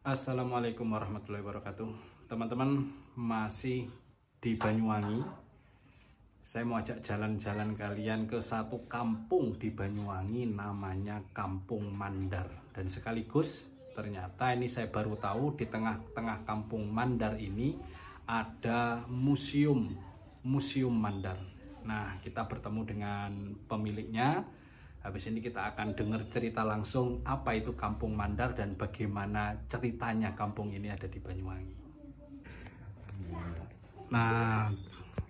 Assalamualaikum warahmatullahi wabarakatuh. Teman-teman, masih di Banyuwangi. Saya mau ajak jalan-jalan kalian ke satu kampung di Banyuwangi, namanya Kampung Mandar. Dan sekaligus ternyata ini saya baru tahu, di tengah-tengah Kampung Mandar ini ada museum Mandar. Nah, kita bertemu dengan pemiliknya. Habis ini kita akan dengar cerita langsung apa itu Kampung Mandar dan bagaimana ceritanya kampung ini ada di Banyuwangi. Nah,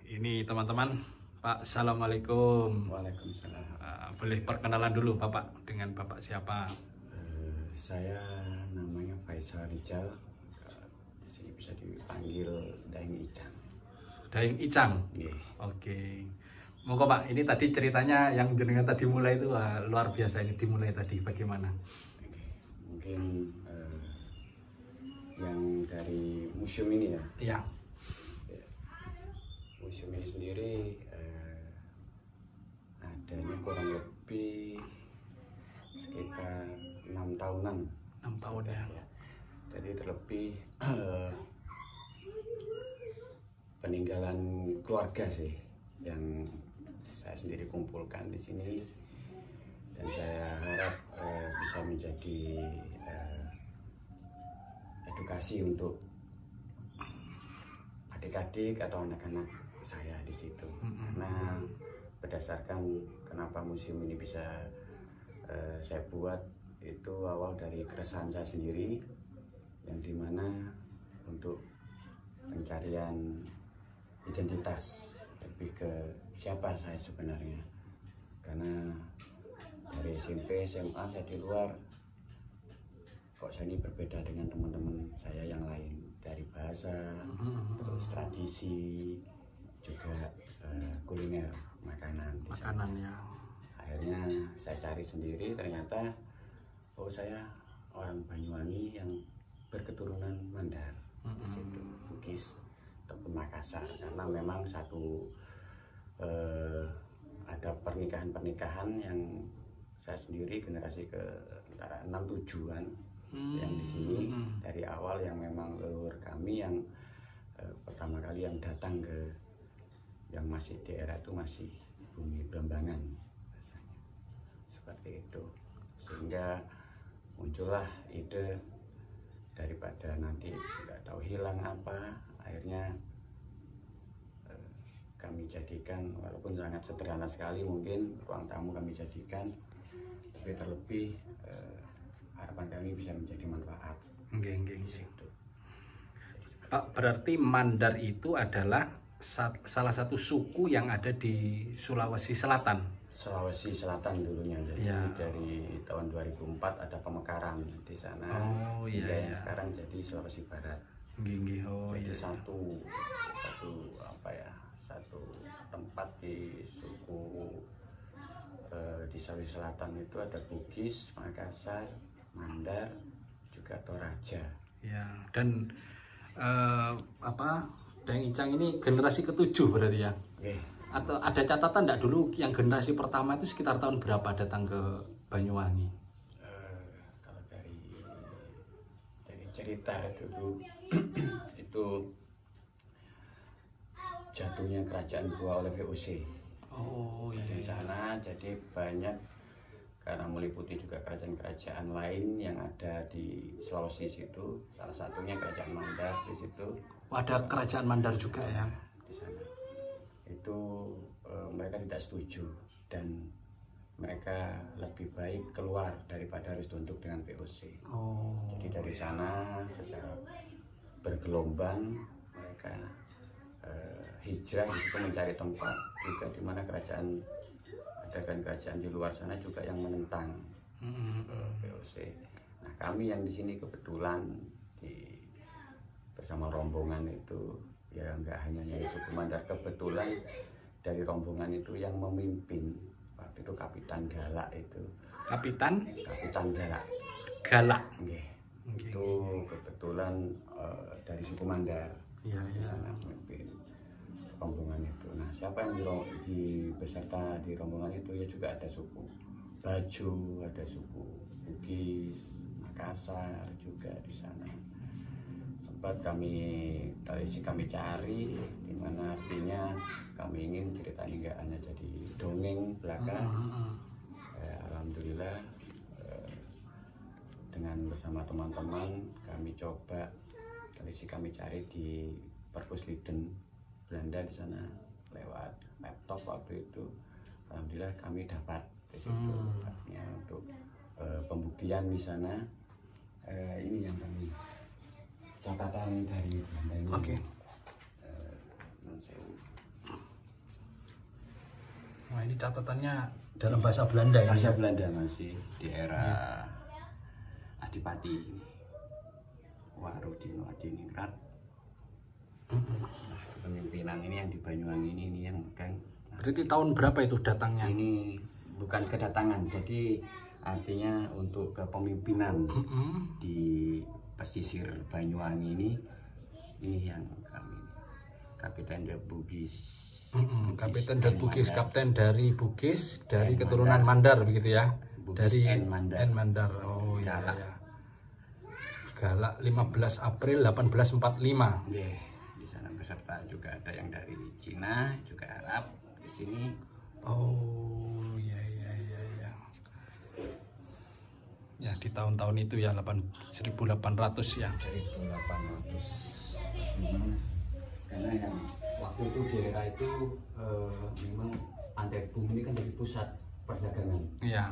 ini teman-teman, Pak, Assalamualaikum. Waalaikumsalam. Boleh perkenalan dulu Bapak, dengan Bapak siapa? Saya namanya Faisal Rijal. Di sini bisa dipanggil Daeng Icang. Daeng Icang. Yeah. Oke. Monggo Pak, ini tadi ceritanya yang jenengan tadi mulai itu luar biasa, ini dimulai tadi bagaimana? Okay. Mungkin yang dari museum ini ya. Iya. Museum ini sendiri adanya kurang lebih sekitar 6 tahunan. 6 tahun ya. Jadi terlebih peninggalan keluarga sih yang saya sendiri kumpulkan di sini, dan saya harap bisa menjadi edukasi untuk adik-adik atau anak-anak saya di situ. Karena berdasarkan kenapa museum ini bisa saya buat, itu awal dari keresahan saya sendiri, yang dimana untuk pencarian identitas, lebih ke siapa saya sebenarnya. Karena dari SMP, SMA saya di luar, kok saya ini berbeda dengan teman-teman saya yang lain, dari bahasa, terus tradisi, juga kuliner, makanan ya. Akhirnya saya cari sendiri, ternyata oh saya orang Banyuwangi yang berketurunan Mandar, di situ Bugis ataupun Makassar. Karena memang ada pernikahan yang saya sendiri generasi ke antara 6-7an yang di sini dari awal, yang memang leluhur kami yang pertama kali yang datang ke yang masih di era itu masih bumi Belambangan seperti itu, sehingga muncullah ide daripada nanti nggak tahu hilang apa, akhirnya kami jadikan, walaupun sangat sederhana sekali mungkin ruang tamu kami jadikan, tapi terlebih harapan kami bisa menjadi manfaat. Gitu. Pak, berarti Mandar itu adalah salah satu suku yang ada di Sulawesi Selatan. Sulawesi Selatan dulunya, jadi ya. Dari tahun 2004 ada pemekaran di sana, sehingga yang sekarang jadi Sulawesi Barat. Jadi satu tempat di suku di Sulawesi Selatan itu ada Bugis, Makassar, Mandar, juga Toraja. Ya, dan Daeng Icang ini generasi ke-7 berarti ya? Okay. Atau ada catatan enggak dulu yang generasi pertama itu sekitar tahun berapa datang ke Banyuwangi? Kalau dari cerita dulu itu jatuhnya kerajaan Goa oleh VOC. Di sana, jadi banyak, karena meliputi juga kerajaan-kerajaan lain yang ada di Sulawesi situ. Salah satunya kerajaan Mandar di situ. Ada kerajaan Mandar juga ya? Di sana. Itu mereka tidak setuju, dan mereka lebih baik keluar daripada harus tunduk dengan VOC. Jadi dari sana secara bergelombang mereka hijrah di situ, mencari tempat juga di mana kerajaan di luar sana juga yang menentang VOC. Nah, kami yang di sini kebetulan bersama rombongan itu, ya nggak hanya yang suku Mandar, kebetulan dari rombongan itu yang memimpin waktu itu Kapitan Galak itu. Kapitan Galak. Itu kebetulan dari suku Mandar. Di sana memimpin rombongan itu. Nah, siapa yang beserta di rombongan itu, ya juga ada suku Baju, ada suku Bugis, Makassar juga di sana. Sempat tradisi kami cari, dimana artinya kami ingin cerita ini nggak hanya jadi dongeng belaka. Alhamdulillah dengan bersama teman-teman kami coba tradisi kami cari di Perpusliden Belanda di sana lewat laptop waktu itu. Alhamdulillah kami dapat di situ artinya untuk pembuktian di sana. Ini yang kami catatan dari Belanda ini. Oke. Nah, ini catatannya dalam bahasa Belanda ya? Bahasa Belanda masih di era Adipati ini. Warudino Adiningrat. Pemimpinan ini yang di Banyuwangi ini yang megang. Berarti tahun berapa itu datangnya? Ini bukan kedatangan, jadi artinya untuk kepemimpinan di pesisir Banyuwangi ini yang kami Kapten de Bugis. Kapten de Bugis, kapten dari Bugis, dari keturunan Mandar begitu ya? Bugis dari Mandar. Mandar. Oh iya. Galak. Ya. Galak 15 April 1845. Yeah. Di sana peserta juga ada yang dari Cina, juga Arab di sini. Oh iya. Ya di tahun-tahun itu ya 1800 ya. 1800. Karena yang waktu itu di era itu memang Pandai Bumi ini kan jadi pusat perdagangan. Iya.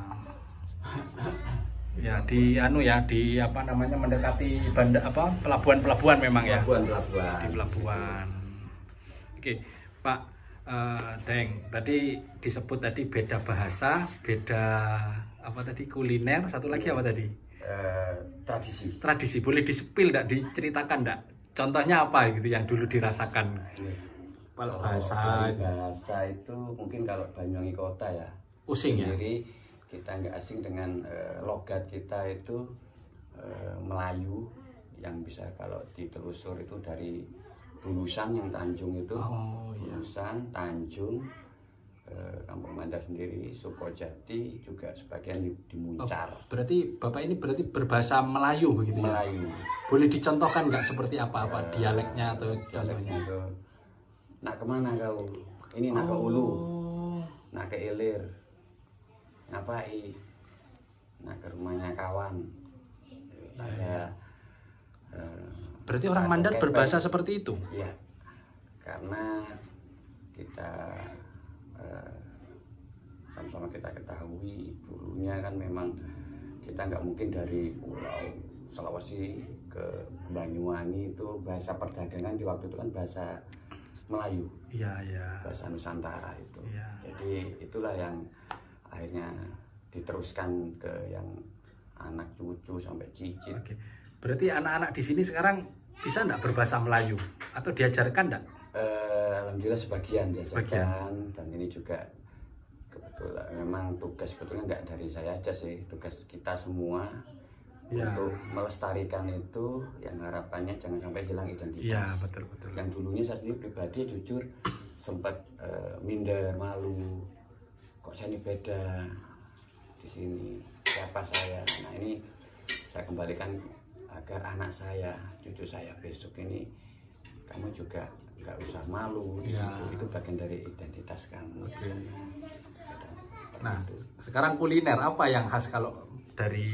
Ya di di apa namanya mendekati pelabuhan-pelabuhan memang ya. Pelabuhan. Di pelabuhan. Oke, Pak Deng, tadi disebut tadi beda bahasa, beda apa tadi kuliner, satu lagi apa tadi? Tradisi. Tradisi. Boleh disepil enggak, diceritakan enggak? Contohnya apa gitu yang dulu dirasakan? Kalau bahasa itu mungkin kalau Banyuwangi kota ya. Using sendiri, ya. Kita nggak asing dengan logat kita itu Melayu yang bisa kalau ditelusur itu dari Bulusan yang Tanjung itu. Bulusan, Tanjung, Kampung Mandar sendiri, Sukojati juga sebagian di Muncar. Berarti Bapak ini berbahasa Melayu begitu ya? Melayu. Boleh dicontohkan nggak seperti apa dialeknya atau contohnya? Itu, nak kemana kau? Ini nak ke Ulu, nak ke Ilir, ngapain? Nak ke rumahnya kawan. Ada. Berarti orang Mandar berbahasa seperti itu? Iya, karena kita sama-sama kita ketahui dulunya kan memang kita nggak mungkin dari Pulau Sulawesi ke Banyuwangi itu bahasa perdagangan di waktu itu kan bahasa Melayu, bahasa Nusantara itu. Jadi itulah yang akhirnya diteruskan ke yang anak cucu sampai cicit. Berarti anak-anak di sini sekarang bisa nggak berbahasa Melayu atau diajarkan nggak? Alhamdulillah sebagian diajarkan, dan ini juga kebetulan memang tugas sebetulnya nggak dari saya aja sih, tugas kita semua untuk melestarikan itu, yang harapannya jangan sampai hilang identitas. Iya, betul. Yang dulunya saya sendiri pribadi jujur sempat minder, malu, kok saya ini beda di sini, siapa saya. Nah ini saya kembalikan agar anak saya, cucu saya besok ini kamu juga nggak usah malu di situ, itu bagian dari identitas kamu. Nah, sekarang kuliner apa yang khas kalau dari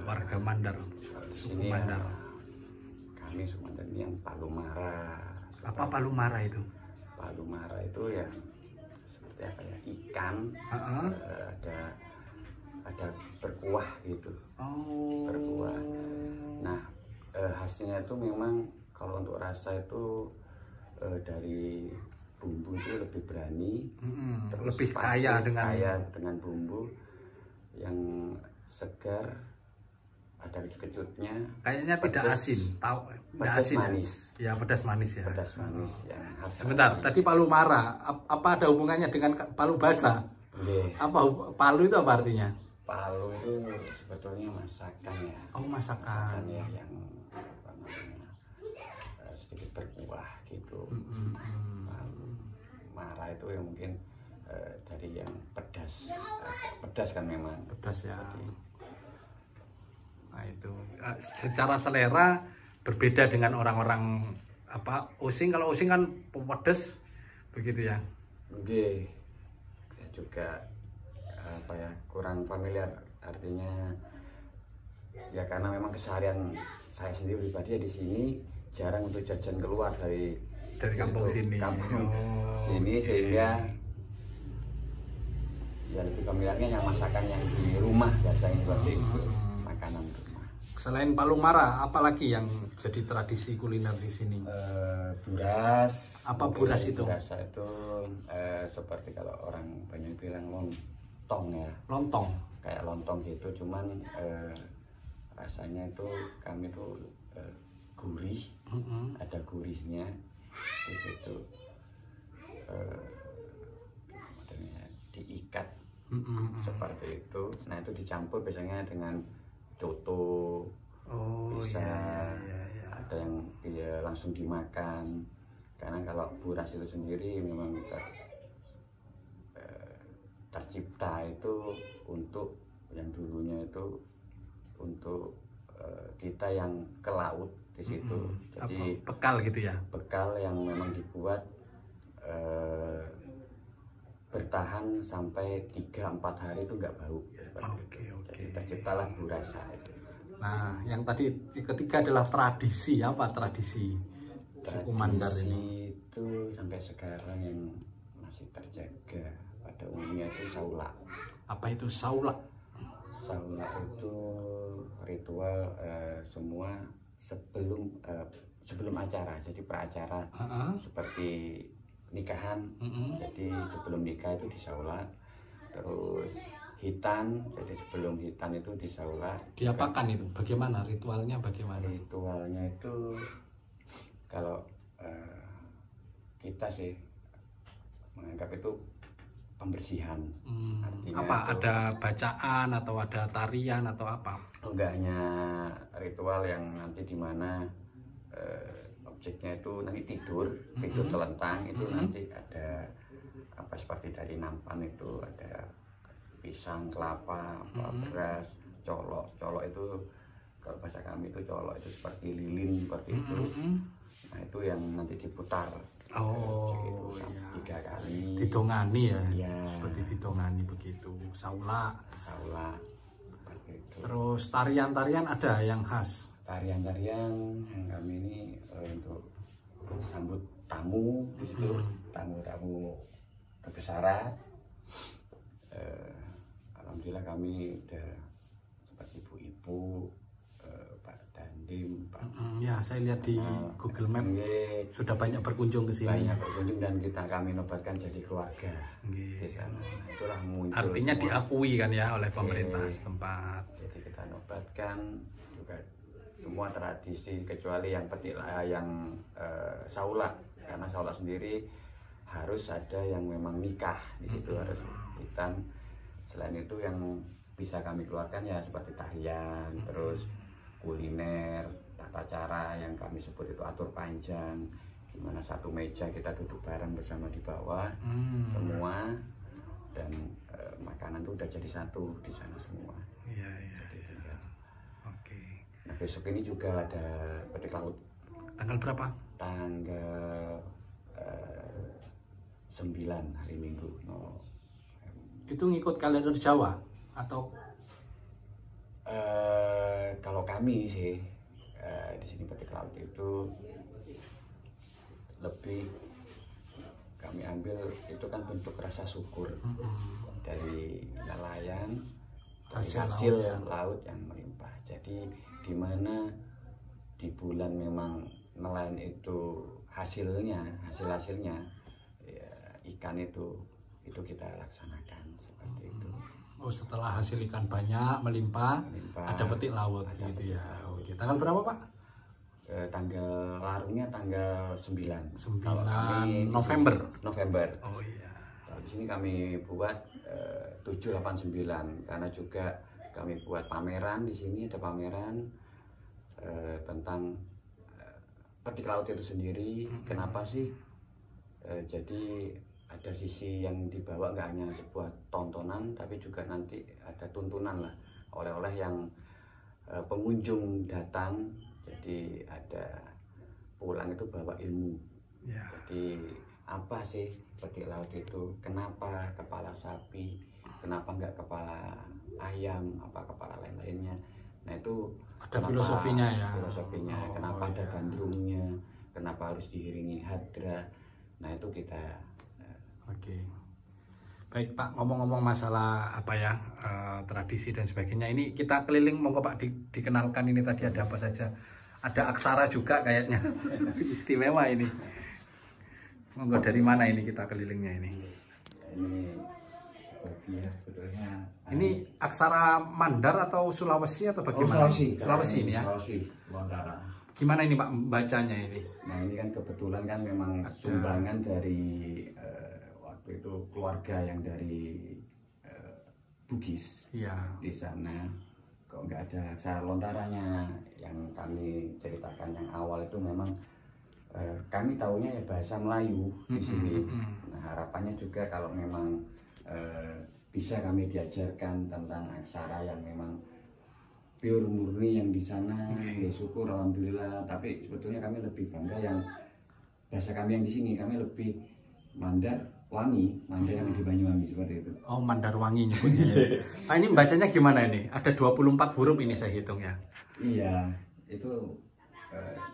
warga Mandar? Sini Mandar. Kami Mandar ini yang palu mara. Apa palu mara itu? Palu mara itu ya seperti apa ya, ikan, ada berkuah gitu. Berkuah. Nah, khasnya itu memang kalau untuk rasa itu dari bumbu itu lebih berani, terus lebih kaya dengan bumbu yang segar, ada kecut-kecutnya. Kayaknya tidak asin, pedas manis. Ya, pedas manis ya. Pedas manis yang khas. Sebentar, tadi palu mara, apa ada hubungannya dengan palu basah? Apa palu itu apa artinya? Palu itu sebetulnya masakan ya. Masakan ya, yang apa namanya, sedikit berkuah gitu. Mara itu yang mungkin dari yang pedas kan memang. Pedas ya. Nah itu secara selera berbeda dengan orang-orang apa Osing. Kalau Osing kan pedes begitu ya. Oke, saya juga apa ya kurang familiar, artinya ya karena memang keseharian saya sendiri pribadi ya di sini jarang untuk jajan keluar dari kampung sini. Sini sehingga ya lebih familiarnya yang masakan yang di rumah biasanya seperti itu, makanan rumah. Selain palung mara, apalagi yang jadi tradisi kuliner di sini? Buras. Apa buras itu? Buras itu seperti kalau orang banyak bilang lontong ya. Lontong. Kayak lontong gitu, cuman rasanya itu kami tuh gurih, ada gurihnya di situ. Diikat seperti itu. Nah itu dicampur biasanya dengan coto, bisa ada yang dia langsung dimakan. Karena kalau buras itu sendiri memang tercipta itu untuk yang dulunya itu untuk kita yang ke laut di situ. Jadi bekal gitu ya. Bekal yang memang dibuat bertahan sampai 3-4 hari itu nggak bau. Jadi terciptalah burasa itu. Nah, yang tadi ketiga adalah tradisi. Apa tradisi suku Mandar ini? Itu sampai sekarang yang masih terjaga pada umumnya itu saula. Apa itu saula? Saula itu ritual semua sebelum acara. Jadi pracara seperti nikahan. Jadi sebelum nikah itu disaula. Terus hitan, jadi sebelum hitan itu disaula. Diapakan itu? Bagaimana ritualnya? Bagaimana? Ritualnya itu kalau kita sih menganggap itu pembersihan. Artinya apa? itu, ada bacaan atau ada tarian atau apa? Enggak hanya ritual yang nanti dimana objeknya itu nanti tidur telentang itu nanti ada apa seperti dari nampan itu ada pisang, kelapa, beras, colok itu kalau bahasa kami itu colok itu seperti lilin seperti itu. Nah itu yang nanti diputar. Gitu, ya. 3 kali. Didongani ya. Ya. Seperti didongani begitu. Saula. Seperti itu. Terus tarian-tarian ada yang khas. Tarian-tarian yang kami ini untuk sambut tamu di situ, tamu-tamu berbesaran. Alhamdulillah kami udah seperti ibu-ibu, Pak Dandim, Pak. Ya, saya lihat di Google Map sudah banyak berkunjung ke sini. Banyak berkunjung dan kami nobatkan jadi keluarga di sana. Nah, itulah muncul. Artinya semua. Diakui kan ya oleh pemerintah setempat. Jadi kita nobatkan juga semua tradisi kecuali yang yang saula, karena saula sendiri harus ada yang memang nikah di situ harus hitam. Selain itu yang bisa kami keluarkan ya seperti tarian, terus kuliner, tata cara yang kami sebut itu atur panjang, gimana satu meja kita duduk bareng bersama di bawah semua, dan makanan itu udah jadi satu di sana semua. Iya. Nah besok ini juga ada petik laut. Tanggal berapa? Tanggal 9 hari Minggu. Itu ngikut kalender Jawa atau? Kalau kami sih di sini petik laut itu lebih kami ambil itu kan bentuk rasa syukur dari nelayan, hasil laut yang melimpah. Jadi di mana di bulan memang nelayan itu hasilnya ya, ikan itu kita laksanakan seperti itu. Oh, setelah hasil ikan banyak melimpah ada petik laut gitu ya. Oke. Tanggal berapa Pak? Tanggal larungnya tanggal 9 November. Oh iya. Kalau di sini kami buat 789 karena juga kami buat pameran di sini, ada pameran tentang petik laut itu sendiri. Kenapa sih? Jadi ada sisi yang dibawa nggak hanya sebuah tontonan, tapi juga nanti ada tuntunan lah, oleh-oleh yang pengunjung datang, jadi ada pulang itu bawa ilmu. Ya. Jadi apa sih batik laut itu? Kenapa kepala sapi? Kenapa enggak kepala ayam? Apa kepala lain-lainnya? Nah itu Ada filosofinya ya. Filosofinya. Oh, kenapa ada iya. gandrungnya? Kenapa harus diiringi hadra? Nah itu kita. Oke. Baik Pak, ngomong-ngomong masalah apa ya, tradisi dan sebagainya, ini kita keliling, monggo Pak dikenalkan ini tadi ada apa saja. Ada aksara juga kayaknya. Istimewa ini. Monggo, dari mana ini kita kelilingnya ini? Ini sebagian sebetulnya. Ini aksara Mandar atau Sulawesi atau bagaimana? Sulawesi ini ya. Sulawesi, Lontara. Gimana ini Pak bacanya ini? Nah ini kan kebetulan kan memang sumbangan dari waktu itu keluarga yang dari Bugis. Iya. Di sana kok nggak ada aksara lontaranya. Yang kami ceritakan yang awal itu memang kami tahunya ya bahasa Melayu di sini. Nah harapannya juga kalau memang bisa kami diajarkan tentang aksara yang memang pure murni yang di sana. Ya syukur alhamdulillah. Tapi sebetulnya kami lebih bangga yang bahasa kami yang di sini. Kami lebih Mandar Wangi, Mandar yang di Banyuwangi seperti itu. Oh, Mandar Wangi nyebutnya. Nah, ini bacanya gimana ini? Ada 24 huruf ini saya hitung ya. Iya, itu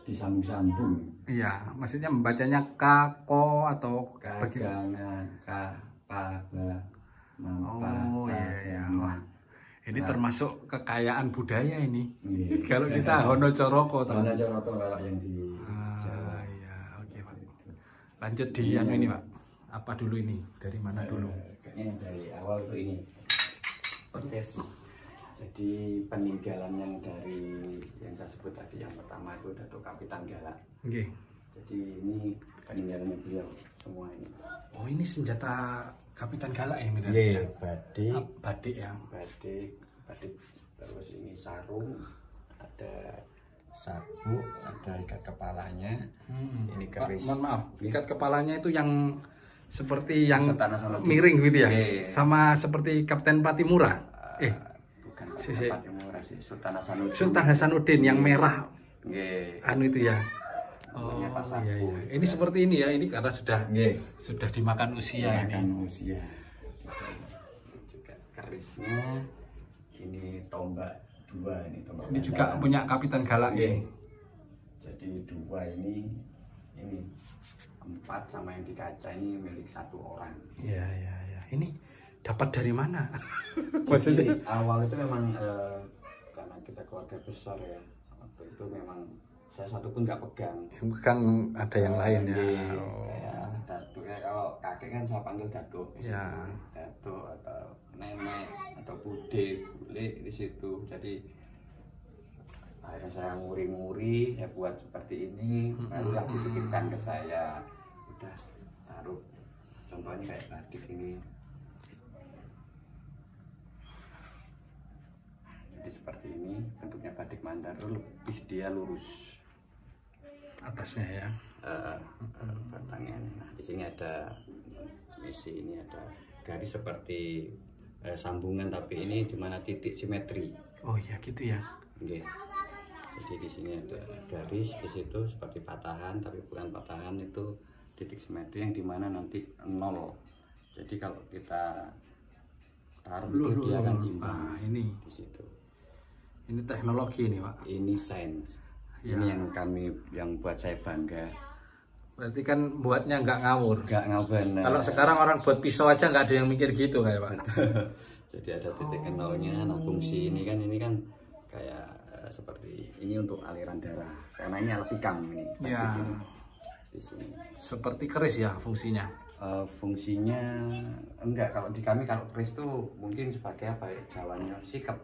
disambung-sambung. Iya, maksudnya membacanya K, Ko atau Kagana, Ka, Pa, Ba, Mampa. Oh iya. Wah, ini termasuk kekayaan budaya ini. Iya. Kalau kita Hono Coroko tahu. Hono Coroko kalau yang di Jawa. Iya, oke Pak. Lanjut di yang ini Pak. Apa dulu ini? Dari mana dulu? Kayaknya dari awal itu ini. Odes. Jadi peninggalan yang dari yang saya sebut tadi yang pertama itu Datuk Kapitan Galak. Oke. Jadi ini peninggalannya beliau semua ini. Oh, ini senjata Kapitan Galak ya, benar? Iya, badik. Badik ya. Badik terus ini sarung, ada sabuk, ada ikat kepalanya. Ini keris. Pak, mohon maaf, ikat kepalanya itu yang seperti yang Sultan Hasanuddin. miring gitu ya? Iya. Sama seperti Kapten Patimura? Bukan Si. Patimura sih, Sultan Hasanuddin. Sultan Hasanuddin yang merah. Nggih. Anu itu ya. Namanya Oh Pak Sapu. iya. Ini seperti ini ya, ini karena sudah dimakan usia ini. Makan usia. Di sana. Juga kerisnya. Ini tombak dua ini tombak. Ini juga punya Kapitan Galak Nggih. ini. Jadi dua ini 4 sama yang di kaca ini milik satu orang. Iya. Ini dapat dari mana? Jadi awal itu memang karena kita keluarga besar ya. Waktu itu memang saya satu pun nggak pegang. Yang pegang ada yang lain ya. Kayak datuk ya, kalau kakek kan saya panggil datuk. Ya. Datuk atau nenek atau bude, bule di situ. Jadi akhirnya saya nguri-nguri, ya buat seperti ini, barulah dititipkan ke saya. Udah taruh, contohnya kayak batik ini. Jadi seperti ini, bentuknya batik Mandar itu lebih dia lurus. Atasnya ya. Batangnya. Nah, di sini ada misi, ini ada garis seperti sambungan, tapi ini dimana titik simetri. Oh iya gitu ya. Oke. Jadi di sini ada garis, di situ seperti patahan, tapi bukan patahan, itu titik simetri yang dimana nanti 0. Jadi kalau kita taruh itu dia akan imbang. Ini di situ. Ini teknologi ini Pak. Ini sains. Ya. Ini yang buat saya bangga. Berarti kan buatnya nggak ngawur. Nggak ngawur. Kalau sekarang orang buat pisau aja nggak ada yang mikir gitu kayak Pak. Jadi ada titik nolnya. Nah fungsi ini kan kayak seperti ini untuk aliran darah. Karena ini alat pikam ini. Ya. Di sini. Seperti keris ya fungsinya. Fungsinya enggak, kalau di kami kalau keris itu mungkin sebagai apa ya, Jawanya sikap.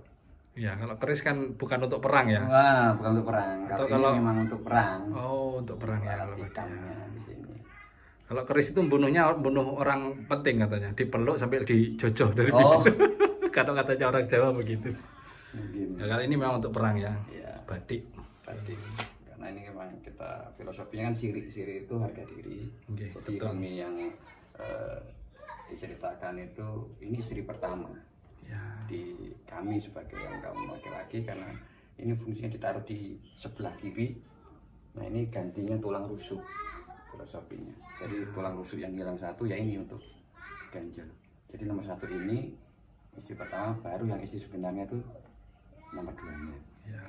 Ya kalau keris kan bukan untuk perang ya. Wah, bukan untuk perang. Kalau ini memang untuk perang. Oh, untuk perang ya kalau pikamnya di sini. Kalau keris itu bunuh orang penting katanya, dipeluk sambil dijojoh dari Kalau katanya orang Jawa begitu. Mungkin. Ya, kalau ini memang untuk perang ya. Ya. Batik. Karena ini memang kita filosofinya kan siri itu harga diri. Okay, jadi betul. kami yang diceritakan itu ini istri pertama. Ya. Di kami sebagai yang kaum laki-laki, karena Ini fungsinya ditaruh di sebelah kiri. Nah ini gantinya tulang rusuk filosofinya. Jadi tulang rusuk yang hilang satu ya ini untuk ganjel. Jadi nomor 1 ini istri pertama, baru yang istri sebenarnya tuh nomor 2-nya. Ya.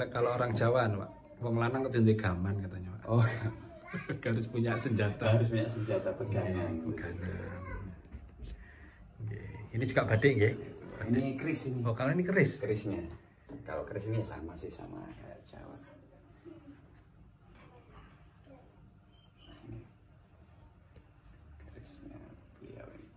Kalau orang Jawa, Pak, wong lanang ketindik gaman katanya, Pak. Oh, harus punya senjata. harus punya senjata pegangan. Pegangan. Ini juga batik, nggih? Ini keris ini. Oh, kalau ini keris? Kerisnya. Kalau keris ini sama sih sama kayak Jawa. Kerisnya beliau ini.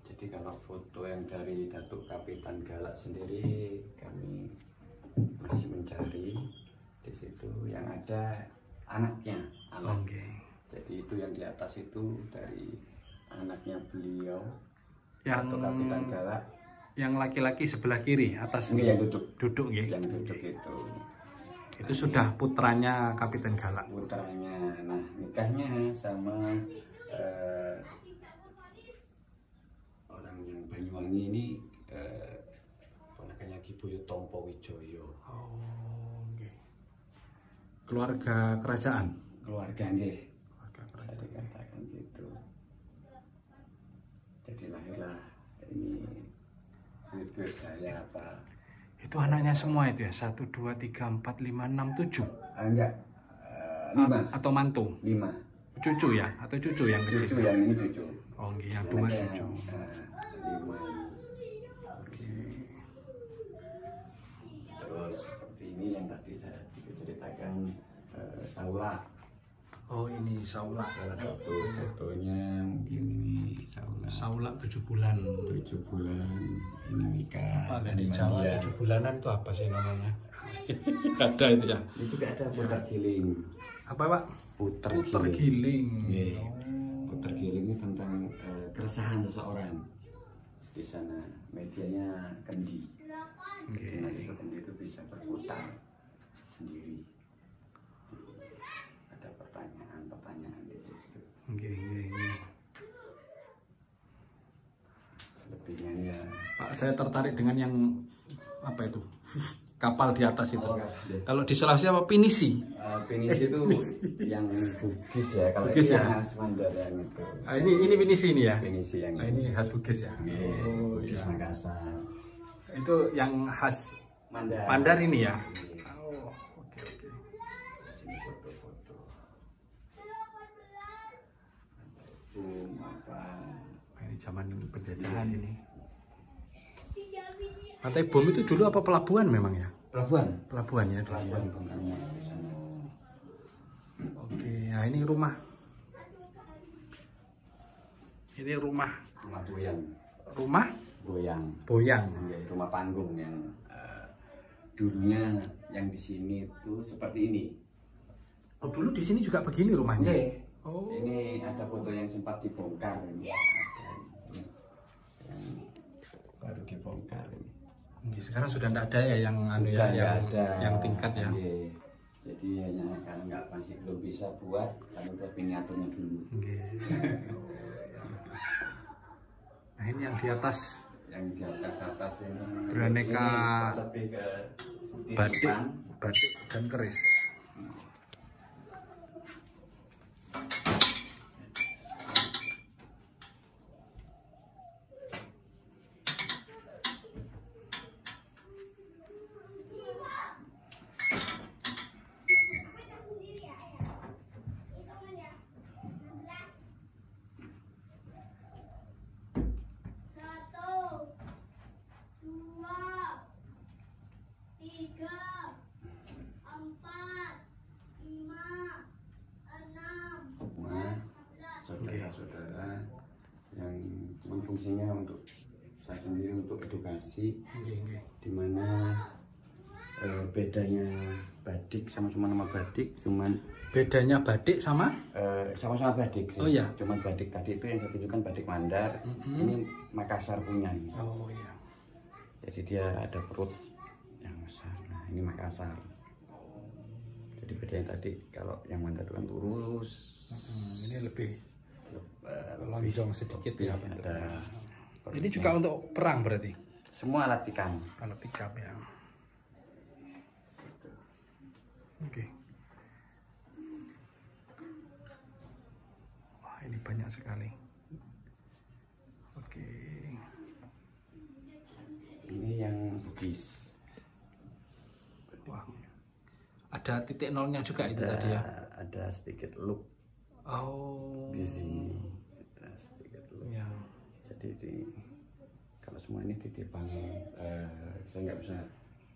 Jadi kalau foto yang dari Datuk Kapitan Galak sendiri kami masih mencari. Di situ yang ada anaknya, anak. Jadi itu yang di atas itu dari anaknya beliau, Yang Datuk Kapitan Galak. Yang laki-laki sebelah kiri atas. Ini yang duduk. Duduk, nggih. Yang duduk itu. Itu sudah putranya Kapitan Galak. Putranya. Nah nikahnya sama orang yang Banyuwangi ini, ponakannya Ki Boyo Tompo Wijoyo. Oh, okay. Keluarga kerajaan. Keluarga nggih. Keluarga Saya kerajaan. dikatakan gitu. Jadi lahirlah ini bibir saya apa? Itu anaknya semua itu ya? 1, 2, 3, 4, 5, 6, 7? Enggak, 5. Atau mantu? 5. Cucu ya? Atau cucu yang kecil? Cucu, yang ini cucu. Oh, yang 2 cucu. 5. Oke. Terus seperti ini yang tadi saya ceritakan, Saula. Oh, ini Saula. Salah satu fotonya mungkin ini Saula. Saula 7 bulan. 7 bulan ini nikah. Apa dari Jawa 7 bulanan itu apa sih namanya? Ada itu ya? Ini juga ada putar giling. Apa, Pak? Putar giling. Yeah. Putar giling ini tentang keresahan seseorang. Di sana medianya kendi. Jadi nanti kendi itu bisa berputar sendiri. Ada pertanyaan-pertanyaan di situ. Selebihnya ya. Pak, saya tertarik dengan yang apa itu? Kapal di atas itu. Oh, kalau di Sulawesi apa? Pinisi. Pinisi itu yang Bugis ya. Kalau Bugis ini ya? khas Mandailing itu. Ini Pinisi ini ya. Pinisi yang ini khas Bugis ya. Oh, Bugis ya. Makassar. Itu yang khas Mandar. Mandar ini ya. Oh, oke. Sini foto-foto. Apa? Ini zaman penjajahan ini. Pantai Bom itu dulu apa pelabuhan memang ya? Pelabuhan. Pelabuhan ya. Pelabuhan Bengkulu di sana. Oke, nah ini rumah. Ini rumah. Rumah Boyang. Rumah Boyang. Boyang. Rumah panggung yang dulunya yang di sini itu seperti ini. Oh, dulu di sini juga begini rumahnya. Oh. Ini ada foto yang sempat dibongkar ini. Ada yang baru dibongkar ini. Sekarang sudah tidak ada ya yang Sudah yang tingkat ya. Jadi hanya kalau nggak masih belum bisa buat, kami buat miniaturnya dulu. Nah ini yang di atas. Yang di atas ini beraneka lebih ke batik dan keris. Saudara-saudara yang fungsinya untuk saya sendiri untuk edukasi, dimana bedanya batik sama-sama nama batik, cuman bedanya batik sama sama-sama batik sih. Oh iya. Cuman batik tadi itu yang saya tunjukkan batik Mandar, ini Makassar punya ini. Oh iya. Jadi dia ada perut ini Makassar. Jadi bedanya tadi kalau yang Mandar itu kan lurus. Ini lebih lonjong sedikit ya. Ada. Ini juga untuk perang berarti? Semua alat tikam. Alat tikam ya. Oke. Wah, ini banyak sekali. Oke. Ini yang Bugis. Wah. Ada titik nolnya juga itu tadi ya? Ada sedikit loop. Oh. Di sini. Ada sedikit loop. Ya. Jadi kalau semua ini titipan, saya nggak bisa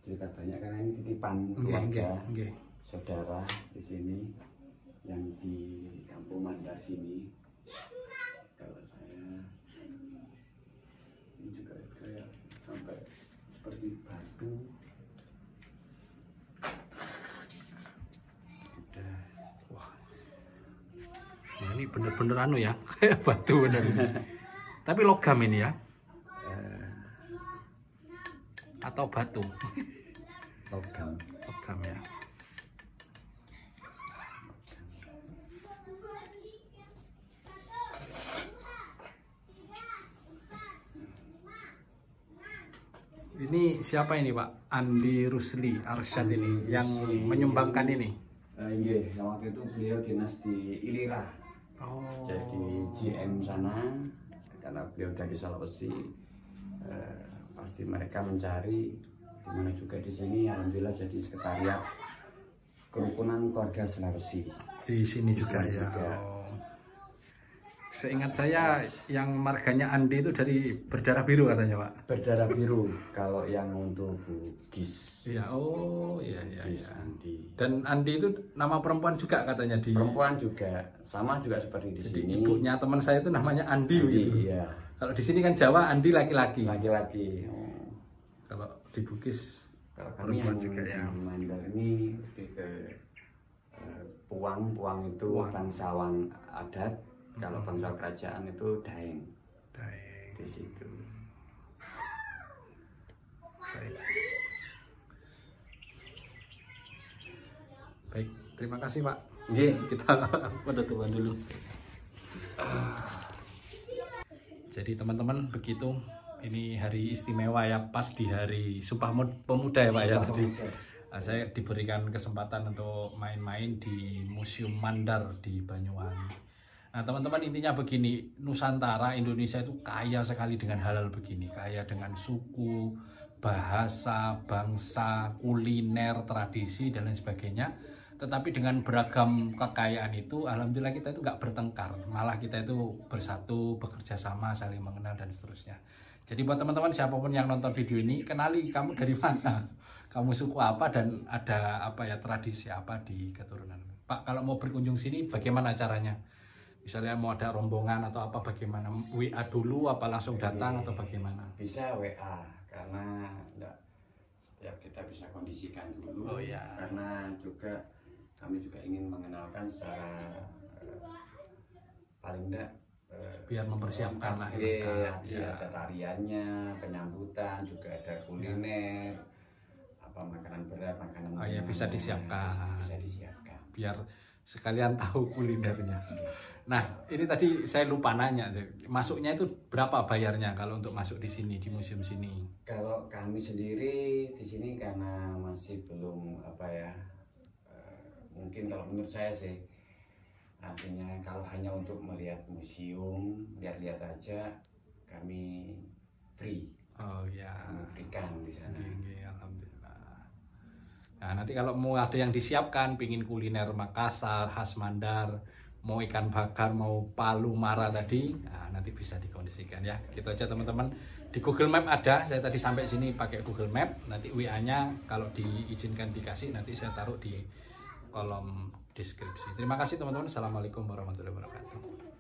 cerita banyak karena ini titipan keluarga, saudara di sini yang di Kampung Mandar sini. Kalau saya ini juga kayak sampai seperti batu. Udah. Wah. Nah, ini bener-bener anu ya, kayak batu bener ini. Tapi logam ini ya? Atau batu? Logam. Logam ya. Ini siapa ini Pak? Andi Rusli Arsyad ini yang menyumbangkan ini? Iya, yang waktu itu beliau dinas di Ilira. Oh. Jadi GM sana, karena beliau dari Sulawesi, pasti mereka mencari dimana juga di sini. Alhamdulillah jadi sekretariat kerukunan keluarga Sulawesi. Di sini juga ya. Oh. Seingat saya yang marganya Andi itu dari berdarah biru katanya Pak. Berdarah biru kalau yang untuk Bugis. Iya, oh iya iya. Bugis, Iya. Andi. Dan Andi itu nama perempuan juga katanya di. Perempuan juga sama juga seperti di Jadi sini. ibunya teman saya itu namanya Andi, Andi gitu. iya. Kalau di sini kan Jawa Andi laki-laki. Laki-laki. Oh. Kalau di Bugis Kalau kami perempuan yang juga ya. di Mandar ini lebih ke puang itu bangsawan adat. Kalau bangsa kerajaan itu Daeng. Daeng. Di situ. Baik. Baik, terima kasih Pak. Nggih. Kita penutupan dulu. Jadi teman-teman begitu, ini hari istimewa ya, pas di hari Sumpah Pemuda ya Pak ya tadi. Saya diberikan kesempatan untuk main-main di Museum Mandar di Banyuwangi. Nah teman-teman, intinya begini, Nusantara Indonesia itu kaya sekali dengan hal-hal begini, kaya dengan suku, bahasa, bangsa, kuliner, tradisi dan lain sebagainya. Tetapi dengan beragam kekayaan itu, alhamdulillah kita itu nggak bertengkar, malah kita itu bersatu, bekerja sama, saling mengenal dan seterusnya. Jadi buat teman-teman siapapun yang nonton video ini, kenali kamu dari mana, kamu suku apa dan ada apa ya, tradisi apa di keturunan. Pak, kalau mau berkunjung sini bagaimana caranya? Misalnya mau ada rombongan atau apa, bagaimana? WA dulu apa langsung datang atau bagaimana? Bisa WA, karena enggak setiap kita bisa kondisikan dulu. Oh ya. Karena juga kami juga ingin mengenalkan secara paling enggak biar mempersiapkan lah. Iya, ada tariannya, penyambutan, juga ada kuliner, apa makanan berat, makanan bisa disiapkan. Bisa disiapkan. Biar sekalian tahu kulinernya. Nah, ini tadi saya lupa nanya, masuknya itu berapa bayarnya kalau untuk masuk di sini, di museum sini? Kalau kami sendiri di sini karena masih belum apa ya, mungkin kalau menurut saya sih, artinya kalau hanya untuk melihat museum, lihat-lihat aja, kami free. Oh ya. Kami berikan di sana. Alhamdulillah. Nah, nanti kalau mau ada yang disiapkan, pingin kuliner Makassar, khas Mandar, mau ikan bakar, mau palu mara tadi, nah, nanti bisa dikondisikan ya. Gitu aja teman-teman. Di Google Map ada, saya tadi sampai sini pakai Google Map. Nanti WA-nya kalau diizinkan dikasih, nanti saya taruh di kolom deskripsi. Terima kasih teman-teman. Assalamualaikum warahmatullahi wabarakatuh.